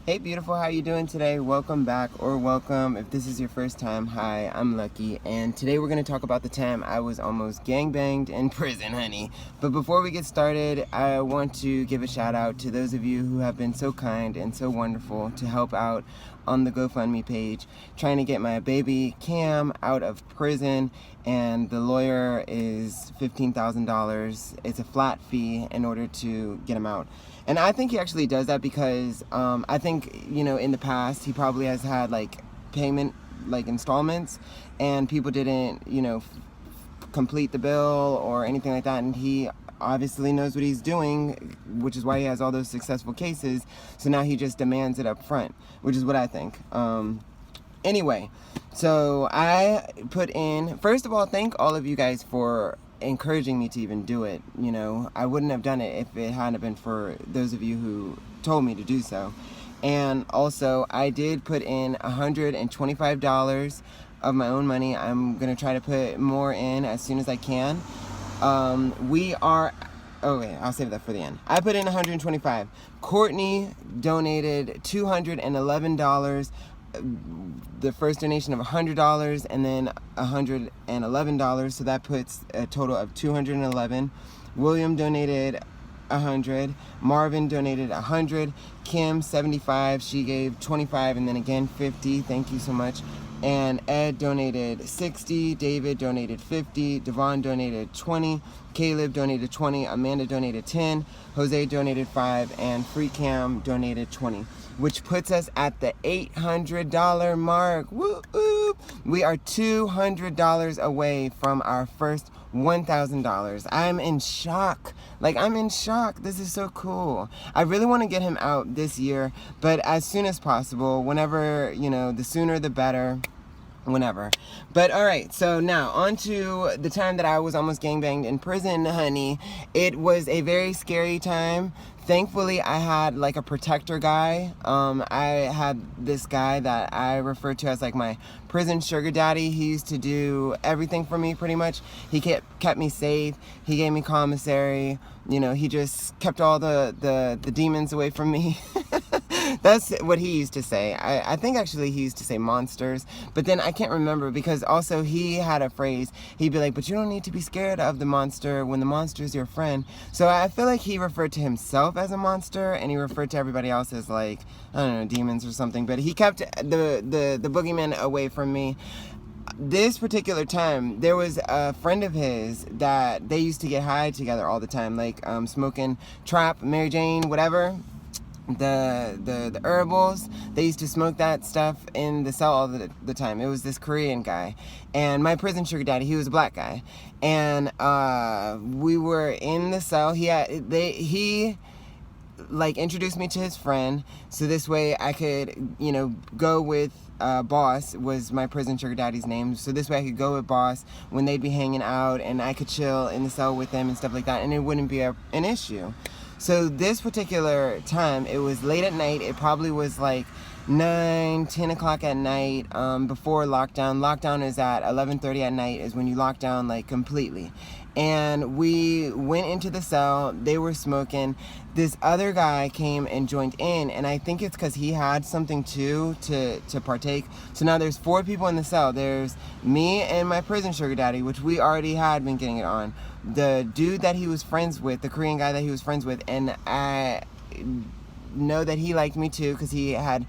Hey beautiful, how you doing today? Welcome back, or welcome if this is your first time. Hi, I'm Lucky, and today we're going to talk about the time I was almost gangbanged in prison, honey. But before we get started, I want to give a shout out to those of you who have been so kind and so wonderful to help out on the GoFundMe page, trying to get my baby Cam out of prison, and the lawyer is $15,000. It's a flat fee in order to get him out. And I think he actually does that because I think, in the past he probably has had like payment, like installments, and people didn't, complete the bill or anything like that, and he obviously knows what he's doing, which is why he has all those successful cases. So now he just demands it up front, which is what I think. Anyway, so I put in, first of all, thank all of you guys for encouraging me to even do it. I wouldn't have done it if it hadn't been for those of you who told me to do so. And also, I did put in $125 of my own money. I'm gonna try to put more in as soon as I can. Okay, I'll save that for the end. I put in $125. Courtney donated $211. The first donation of $100, and then $111, so that puts a total of $211. William donated $100. Marvin donated $100. Kim $75. She gave $25, and then again $50. Thank you so much. And Ed donated $60. David donated $50. Devon donated $20. Caleb donated $20. Amanda donated $10. Jose donated $5, and Free Cam donated $20, which puts us at the $800 mark. Woo-oo! We are $200 away from our first $1,000. I'm in shock. I'm in shock. This is so cool. I really want to get him out this year, but as soon as possible, whenever, the sooner the better. Whenever. But alright, so now on to the time that I was almost gangbanged in prison, honey. It was a very scary time. Thankfully, I had like a protector guy. I had this guy that I refer to as like my prison sugar daddy. He used to do everything for me pretty much. He kept me safe. He gave me commissary. He just kept all the demons away from me. That's what he used to say. I think actually he used to say monsters, but then I can't remember, because also he had a phrase. He'd be like, but you don't need to be scared of the monster when the monster's your friend. So I feel like he referred to himself as a monster, and he referred to everybody else as like, I don't know, demons or something, but he kept the boogeyman away from me. This particular time, there was a friend of his that they used to get high together all the time, like smoking trap, Mary Jane, whatever. The herbals, they used to smoke that stuff in the cell all the time. It was this Korean guy, and my prison sugar daddy, he was a black guy, and we were in the cell. He like introduced me to his friend, so this way I could go with Boss, was my prison sugar daddy's name, so this way I could go with Boss when they'd be hanging out, and I could chill in the cell with them and stuff like that, and it wouldn't be an issue. So this particular time, it was late at night. It probably was like 9-10 o'clock at night, before lockdown. Lockdown is at 11:30 at night, is when you lock down like completely. And we went into the cell. They were smoking. This other guy came and joined in, and I think it's because he had something too to partake. So now there's 4 people in the cell. There's me and my prison sugar daddy, which we already had been getting it on. The dude that he was friends with, the Korean guy that he was friends with, and I know that he liked me too because he had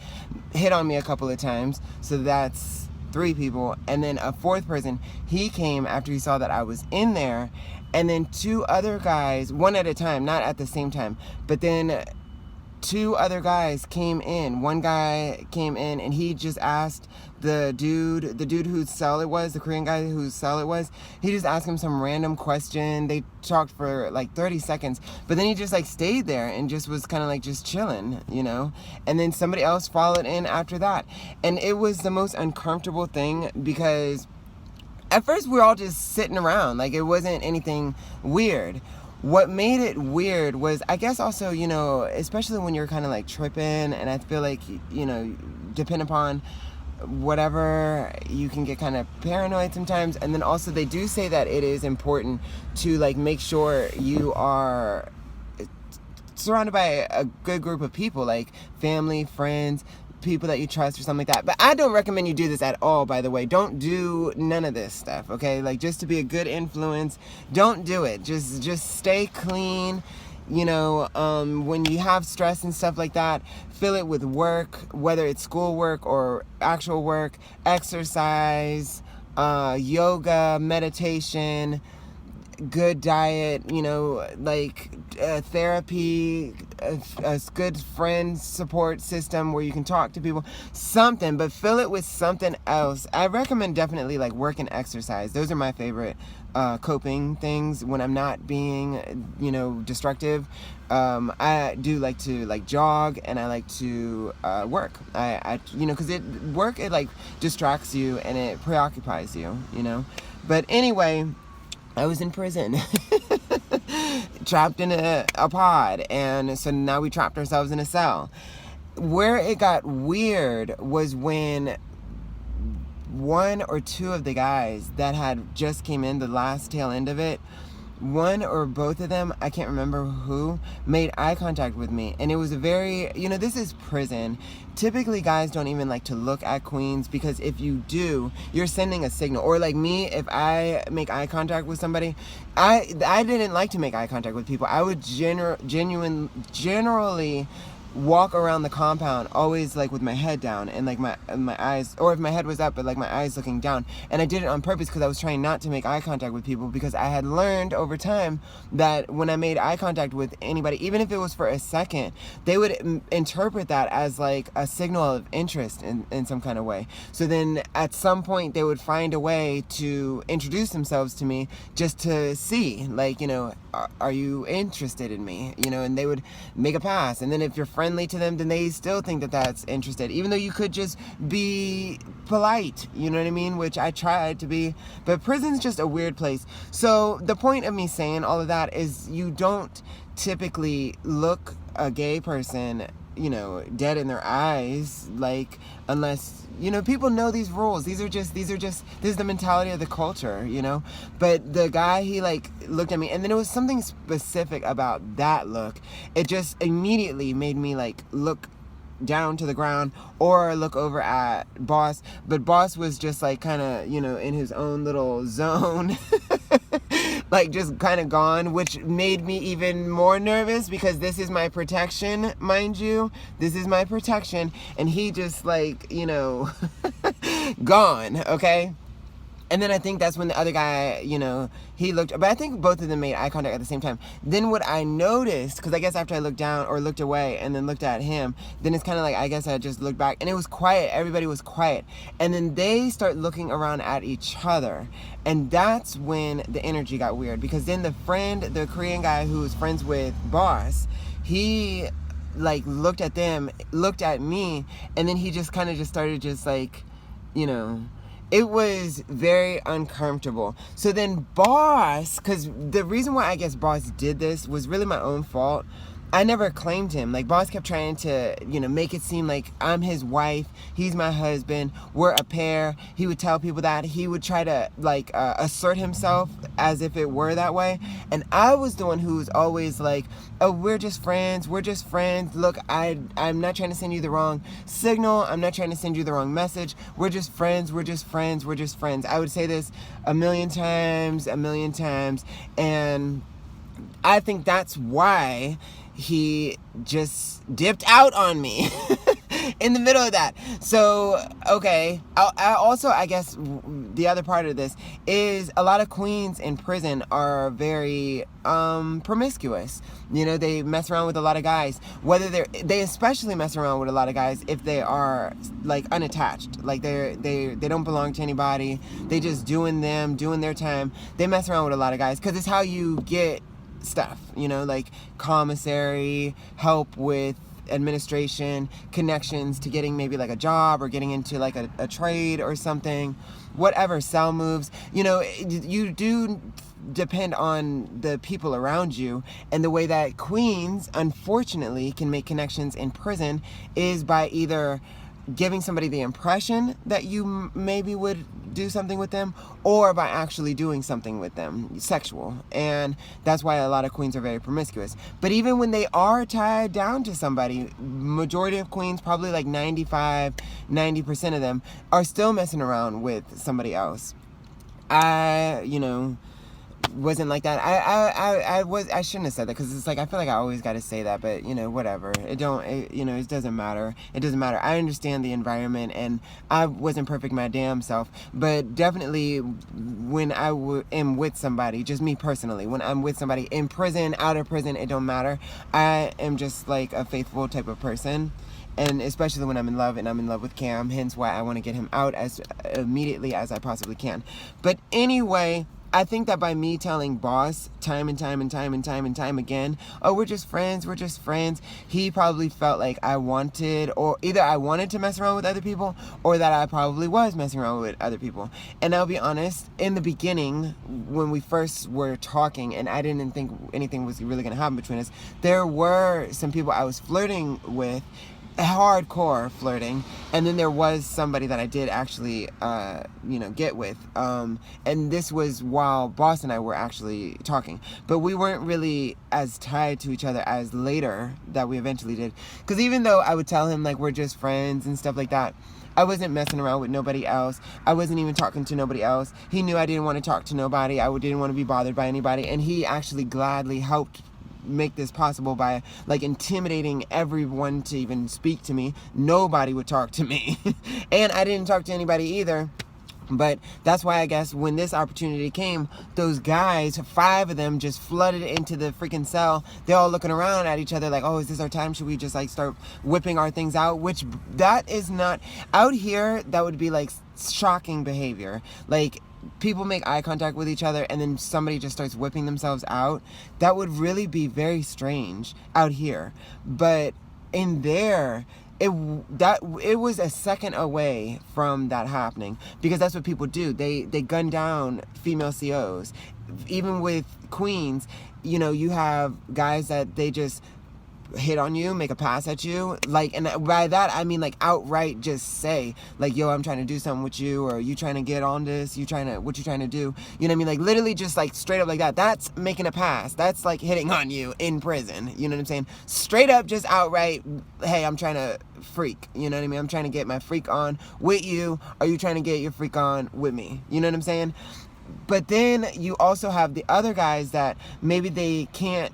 hit on me a couple of times. So that's 3 people. And then a 4th person, he came after he saw that I was in there. And then 2 other guys, one at a time, not at the same time, but then 2 other guys came in. One guy came in and he just asked the dude whose cell it was, the Korean guy whose cell it was, he just asked him some random question. They talked for like 30 seconds, but then he just like stayed there and just was kind of like just chilling, and then somebody else followed in after that. And it was the most uncomfortable thing, because at first we were all just sitting around, like it wasn't anything weird. What made it weird was, I guess also, especially when you're kind of like tripping, and I feel like, depending upon whatever, you can get kind of paranoid sometimes. And then also they do say that it is important to like make sure you are surrounded by a good group of people, like family, friends, people that you trust or something like that. But I don't recommend you do this at all, by the way. Don't do none of this stuff, okay? Like, just to be a good influence, don't do it. Just stay clean. You know, when you have stress and stuff like that, fill it with work, whether it's schoolwork or actual work, exercise, yoga, meditation, good diet, you know, like therapy, a good friend support system where you can talk to people, something, but fill it with something else. I recommend definitely like work and exercise. Those are my favorite coping things when I'm not being, you know, destructive. I do like to like jog, and I like to work. I you know, because it like distracts you and it preoccupies you, you know. But anyway, I was in prison, trapped in a pod, and so now we trapped ourselves in a cell. Where it got weird was when one or two of the guys that had just came in, the last tail end of it, one or both of them, I can't remember who, made eye contact with me. And it was a very, you know, this is prison. Typically guys don't even like to look at queens, because if you do, you're sending a signal. Or like me, if I make eye contact with somebody, I didn't like to make eye contact with people. I would generally walk around the compound always like with my head down and like my eyes, or if my head was up but like my eyes looking down. And I did it on purpose because I was trying not to make eye contact with people, because I had learned over time that when I made eye contact with anybody, even if it was for a second, they would interpret that as like a signal of interest in some kind of way. So then at some point they would find a way to introduce themselves to me, just to see, like, you know, are you interested in me, you know? And they would make a pass, and then if you're friendly to them, then they still think that that's interested, even though you could just be polite, you know what I mean? Which I tried to be, but prison's just a weird place. So the point of me saying all of that is, you don't typically look a gay person, you know, dead in their eyes, like, unless, you know, people know these rules. These are just, this is the mentality of the culture, you know? But the guy, he like looked at me, and then it was something specific about that look. It just immediately made me like look down to the ground or look over at Boss. But Boss was just like kind of, you know, in his own little zone. Like just kind of gone, which made me even more nervous, because this is my protection, mind you. This is my protection, and he just like, you know, gone, okay? And then I think that's when the other guy, you know, he looked, but I think both of them made eye contact at the same time. Then what I noticed, because I guess after I looked down or looked away and then looked at him, then it's kind of like, I guess I just looked back, and it was quiet. Everybody was quiet. And then they start looking around at each other. And that's when the energy got weird, because then the friend, the Korean guy who was friends with Boss, he like looked at them, looked at me, and then he just kind of just started just like, you know, it was very uncomfortable. So then Boss, because the reason why I guess Boss did this was really my own fault. I never claimed him. Like, Boss kept trying to, you know, make it seem like I'm his wife, he's my husband, we're a pair. He would tell people that. He would try to, like, assert himself as if it were that way. And I was the one who was always like, oh, we're just friends, look, I'm not trying to send you the wrong signal, I'm not trying to send you the wrong message, we're just friends. I would say this a million times, and I think that's why he just dipped out on me in the middle of that. So, okay. I guess the other part of this is a lot of queens in prison are very promiscuous. You know, they mess around with a lot of guys. They especially mess around with a lot of guys if they are like unattached. Like they don't belong to anybody. They just doing their time. They mess around with a lot of guys because it's how you get stuff, you know, like commissary, help with administration, connections to getting maybe like a job or getting into like a trade or something, whatever, cell moves. You know, you do depend on the people around you, and the way that queens unfortunately can make connections in prison is by either giving somebody the impression that you maybe would do something with them or by actually doing something with them, sexual. And that's why a lot of queens are very promiscuous. But even when they are tied down to somebody, majority of queens, probably like 90% of them, are still messing around with somebody else. I wasn't like that. I shouldn't have said that, because it's like I feel like I always got to say that, but whatever. It doesn't matter. It doesn't matter. I understand the environment, and I wasn't perfect my damn self, but definitely when I am with somebody, just me personally, when I'm with somebody in prison, out of prison, it don't matter. I am just like a faithful type of person. And especially when I'm in love, and I'm in love with Cam, hence why I want to get him out as immediately as I possibly can. But anyway, I think that by me telling Boss time and time again, oh, we're just friends, he probably felt like I wanted, or either I wanted to mess around with other people, or that I probably was messing around with other people. And I'll be honest, in the beginning, when we first were talking, and I didn't think anything was really going to happen between us, there were some people I was flirting with, hardcore flirting, and then there was somebody that I did actually get with, and this was while Boss and I were actually talking, but we weren't really as tied to each other as later that we eventually did, because even though I would tell him like we're just friends and stuff like that, I wasn't messing around with nobody else. I wasn't even talking to nobody else. He knew I didn't want to talk to nobody. I didn't want to be bothered by anybody, and he actually gladly helped make this possible by like intimidating everyone to even speak to me. Nobody would talk to me and I didn't talk to anybody either. But that's why I guess when this opportunity came, those guys, 5 of them, just flooded into the freaking cell. They're all looking around at each other like, oh, is this our time? Should we just like start whipping our things out? Which that is not out here. That would be like shocking behavior. Like, people make eye contact with each other and then somebody just starts whipping themselves out. That would really be very strange out here. But in there, it was a second away from that happening, because that's what people do. They gun down female COs. Even with queens, you have guys that they just hit on you, make a pass at you, like, and by that I mean like outright just say like, yo, I'm trying to do something with you, or you trying to get on this, what you trying to do, you know what I mean, like literally just like straight up like that. That's making a pass. That's like hitting on you in prison, you know what I'm saying? Straight up, just outright, hey, I'm trying to freak, you know what I mean? I'm trying to get my freak on with you. Are you trying to get your freak on with me? You know what I'm saying? But then you also have the other guys that maybe they can't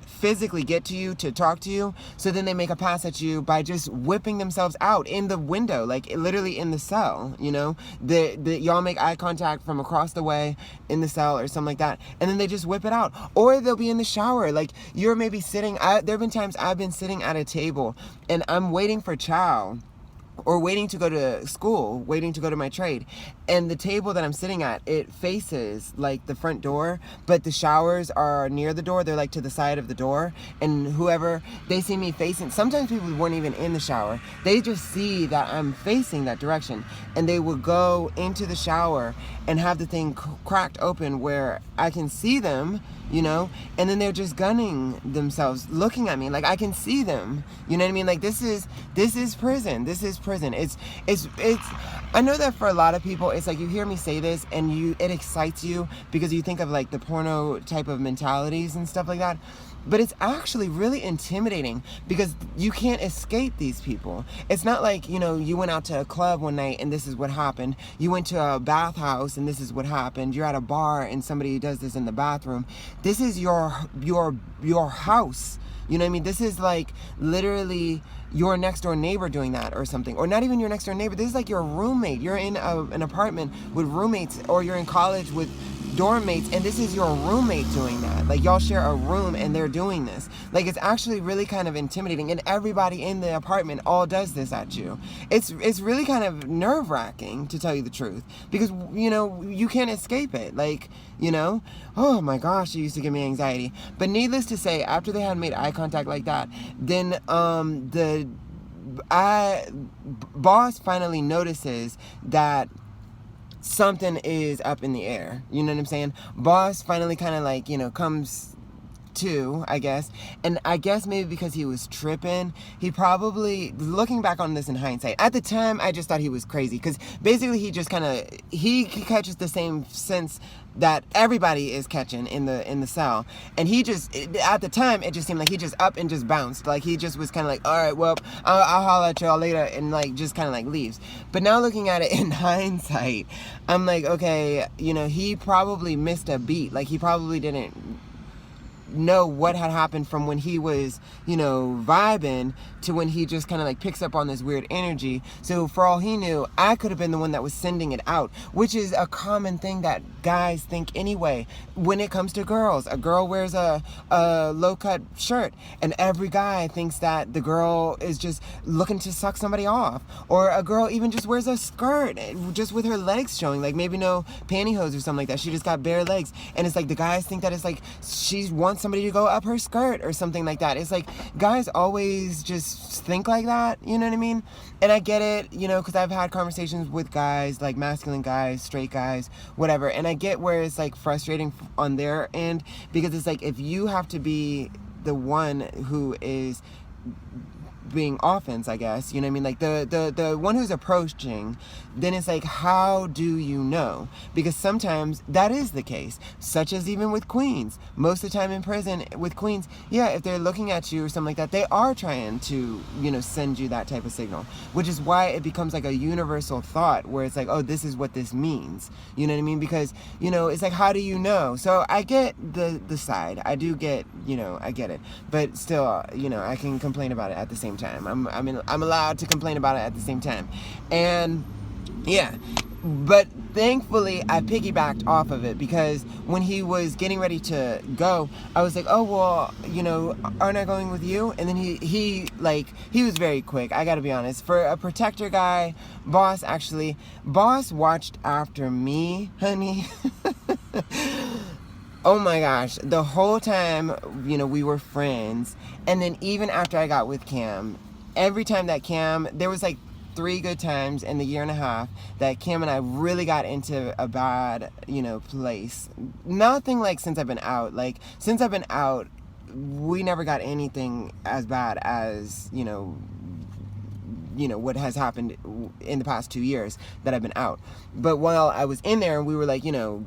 physically get to you to talk to you, so then they make a pass at you by just whipping themselves out in the window, like literally in the cell, y'all make eye contact from across the way in the cell or something like that, and then they just whip it out. Or they'll be in the shower, like you're maybe sitting, there have been times I've been sitting at a table and I'm waiting for chow, or waiting to go to school, waiting to go to my trade, and the table that I'm sitting at, it faces like the front door, but the showers are near the door. They're like to the side of the door, and whoever, they see me facing, sometimes people weren't even in the shower, they just see that I'm facing that direction, and they will go into the shower and have the thing cracked open where I can see them, and then they're just gunning themselves, looking at me like I can see them, you know what I mean? Like this is prison. It's I know that for a lot of people, it's like you hear me say this and it excites you because you think of like the porno type of mentalities and stuff like that. But it's actually really intimidating because you can't escape these people. It's not like, you went out to a club one night and this is what happened. You went to a bathhouse and this is what happened. You're at a bar and somebody does this in the bathroom. This is your house. You know what I mean? This is like literally your next door neighbor doing that or something. Or not even your next door neighbor. This is like your roommate. You're in an apartment with roommates, or you're in college with dorm mates, and this is your roommate doing that. Like y'all share a room and they're doing this. Like it's actually really kind of intimidating, and everybody in the apartment all does this at you. It's really kind of nerve-wracking, to tell you the truth, because you can't escape it. Like, oh my gosh, it used to give me anxiety. But needless to say, after they had made eye contact like that, then Boss finally notices that something is up in the air. You know what I'm saying? Boss finally kind of like, comes too, I guess. And I guess maybe because he was tripping, he probably, looking back on this in hindsight, at the time I just thought he was crazy, because basically he just kind of, he catches the same sense that everybody is catching in the cell, and he just, at the time it just seemed like he just up and just bounced, like he just was kind of like, all right, well, I'll holler at y'all later, and like just kind of like leaves. But now looking at it in hindsight, I'm like, okay, you know, he probably missed a beat. Like he probably didn't know what had happened from when he was, you know, vibing to when he just kind of like picks up on this weird energy. So for all he knew, I could have been the one that was sending it out, which is a common thing that guys think anyway. When it comes to girls, a girl wears a low-cut shirt, and every guy thinks that the girl is just looking to suck somebody off. Or a girl even just wears a skirt just with her legs showing, like maybe no pantyhose or something like that. She just got bare legs, and it's like the guys think that it's like she wants somebody to go up her skirt or something like that. It's like guys always just think like that, you know what I mean? And I get it, you know, because I've had conversations with guys, like masculine guys, straight guys, whatever, and I get where it's like frustrating on their end, because it's like if you have to be the one who is being offense, I guess, you know what I mean, like the one who's approaching, then it's like, how do you know? Because sometimes that is the case, such as even with queens. Most of the time in prison with queens, yeah, if they're looking at you or something like that, they are trying to, you know, send you that type of signal, which is why it becomes like a universal thought where it's like, oh, this is what this means, you know what I mean? Because, you know, it's like, how do you know? So I get the side, I do get, you know, I get it, but still, you know, I can complain about it at the same time. I'm allowed to complain about it at the same time. And yeah, but thankfully I piggybacked off of it, because when he was getting ready to go, I was like, oh, well, you know, aren't I going with you? And then he was very quick, I gotta be honest. For a protector guy, boss watched after me, honey. Oh my gosh, the whole time, you know, we were friends. And then even after I got with Cam, every time that Cam, there was like 3 good times in the year and a half that Cam and I really got into a bad, you know, place. Nothing like since I've been out. Like, since I've been out, we never got anything as bad as, you know, what has happened in the past 2 years that I've been out. But while I was in there, we were like, you know,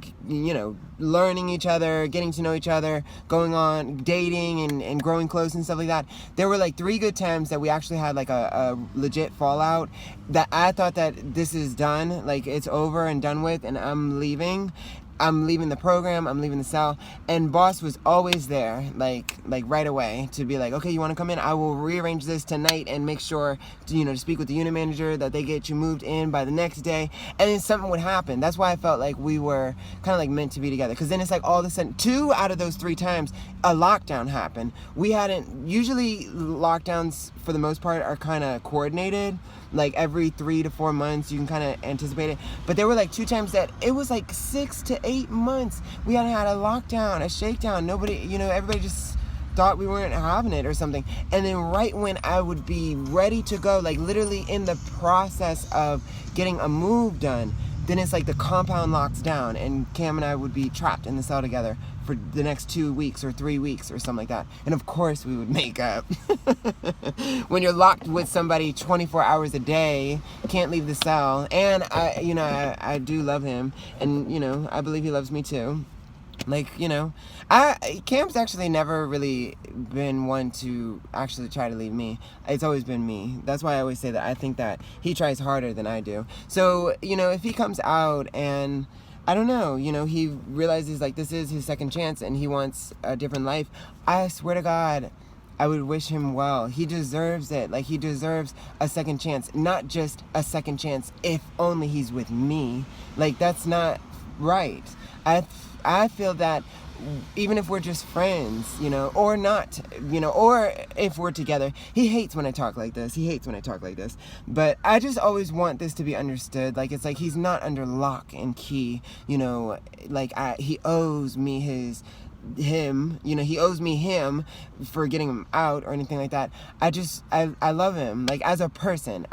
learning each other, getting to know each other, going on dating and growing close and stuff like that. There were like 3 good times that we actually had like a legit fallout, that I thought that this is done, like it's over and done with, and I'm leaving the program, I'm leaving the cell, and boss was always there, like right away, to be like, okay, you want to come in? I will rearrange this tonight and make sure to, you know, to speak with the unit manager that they get you moved in by the next day. And then something would happen. That's why I felt like we were kind of like meant to be together, because then it's like all of a sudden 2 out of those 3 times a lockdown happened. We hadn't, usually lockdowns for the most part are kind of coordinated, like every 3 to 4 months you can kind of anticipate it. But there were like 2 times that it was like 6 to 8 months we hadn't had a lockdown, a shakedown. Nobody, you know, everybody just thought we weren't having it or something. And then right when I would be ready to go, like literally in the process of getting a move done, then it's like the compound locks down, and Cam and I would be trapped in the cell together for the next 2 weeks or 3 weeks or something like that. And of course we would make up. When you're locked with somebody 24 hours a day, can't leave the cell, and I do love him, and, you know, I believe he loves me too. Like, you know, Cam's actually never really been one to actually try to leave me. It's always been me. That's why I always say that I think that he tries harder than I do. So, you know, if he comes out and, I don't know, you know, he realizes like this is his second chance and he wants a different life, I swear to God, I would wish him well. He deserves it. Like, he deserves a second chance. Not just a second chance if only he's with me. Like, that's not right. I feel that even if we're just friends, you know, or not, you know, or if we're together, he hates when I talk like this. But I just always want this to be understood. Like, it's like he's not under lock and key, you know, like he owes me him, you know, he owes me him for getting him out or anything like that. I love him, like, as a person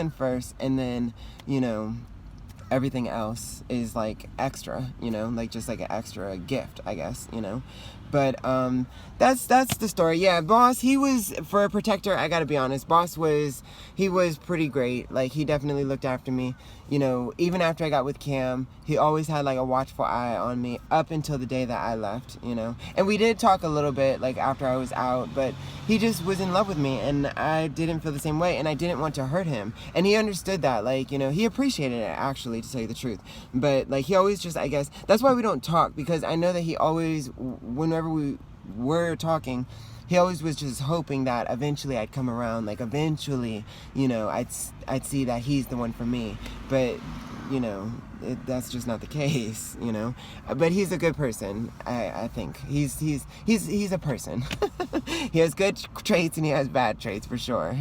first, and then, you know, everything else is like extra, you know, like just like an extra gift, I guess, you know. But that's the story. Yeah, Boss, he was, for a protector, I gotta be honest, Boss was, he was pretty great. Like, he definitely looked after me. You know, even after I got with Cam, he always had like a watchful eye on me up until the day that I left, you know. And we did talk a little bit like after I was out, but he just was in love with me, and I didn't feel the same way, and I didn't want to hurt him. And he understood that, like, you know, he appreciated it, actually, to tell you the truth. But like, he always just, I guess, that's why we don't talk, because I know that he always, whenever we were talking, he always was just hoping that eventually I'd come around, like eventually, you know, I'd see that he's the one for me. But, you know, that's just not the case, you know. But he's a good person, I think. He's a person. He has good traits and he has bad traits, for sure.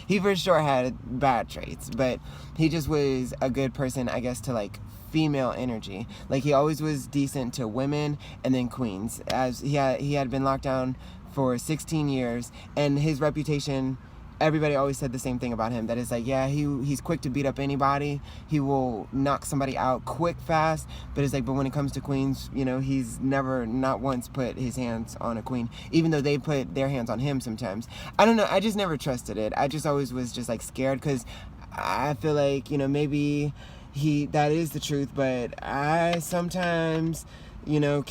He for sure had bad traits, but he just was a good person, I guess, to like female energy. Like, he always was decent to women and then queens. As he had been locked down for 16 years, and his reputation, everybody always said the same thing about him, that it's like, yeah, he's quick to beat up anybody, he will knock somebody out quick, fast, but it's like, but when it comes to queens, you know, he's never, not once, put his hands on a queen, even though they put their hands on him sometimes. I don't know, I just never trusted it. I just always was just like scared, because I feel like, you know, maybe that is the truth, but I sometimes, you know,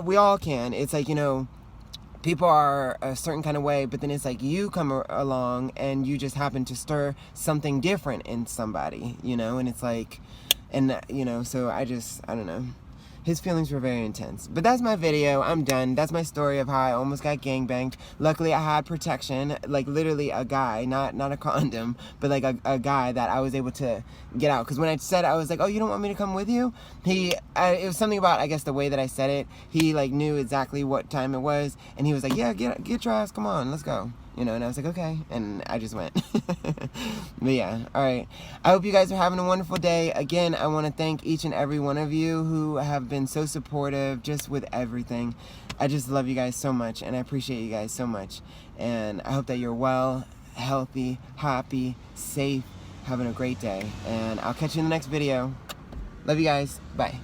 we all can, it's like, you know, people are a certain kind of way, but then it's like you come along and you just happen to stir something different in somebody, you know, and it's like, and, you know, so I don't know. His feelings were very intense. But that's my video. I'm done. That's my story of how I almost got gangbanged. Luckily, I had protection, like literally a guy, not a condom, but like a guy that I was able to get out. Because when I said, I was like, oh, you don't want me to come with you? It was something about, I guess, the way that I said it. He like knew exactly what time it was, and he was like, yeah, get your ass, come on, let's go. You know, and I was like, okay, and I just went. But yeah, all right. I hope you guys are having a wonderful day. Again, I want to thank each and every one of you who have been so supportive just with everything. I just love you guys so much, and I appreciate you guys so much. And I hope that you're well, healthy, happy, safe, having a great day. And I'll catch you in the next video. Love you guys. Bye.